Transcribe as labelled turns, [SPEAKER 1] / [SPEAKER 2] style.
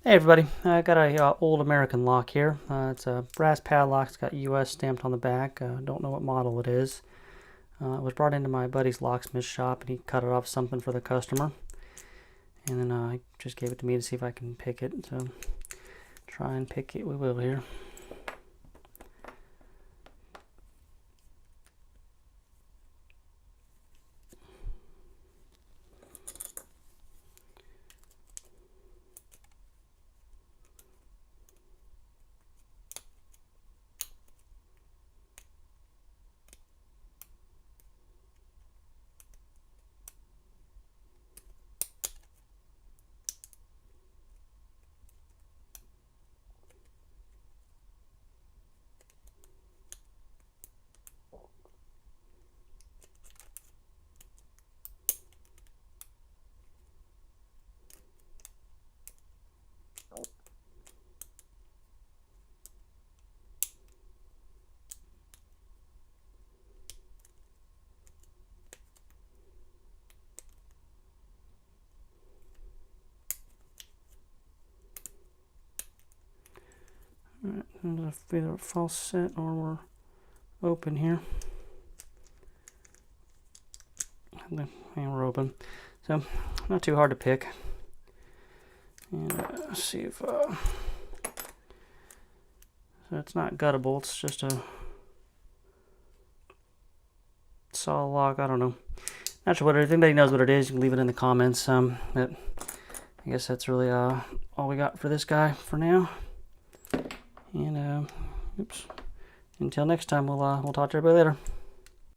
[SPEAKER 1] Hey everybody, I got a old American lock here. It's a brass padlock. It's got US stamped on the back. Don't know what model it is. It was brought into my buddy's locksmith shop and he cut it off something for the customer. And then he just gave it to me to see if I can pick it. So try and pick it we will here. Alright, either a false set or we're open here. And we're open. So not too hard to pick. And let's see if so it's not guttable, it's just a solid lock. I don't know. Not sure what it is. If anybody knows what it is, you can leave it in the comments. But I guess that's really all we got for this guy for now. And oops. Until next time, we'll talk to everybody later.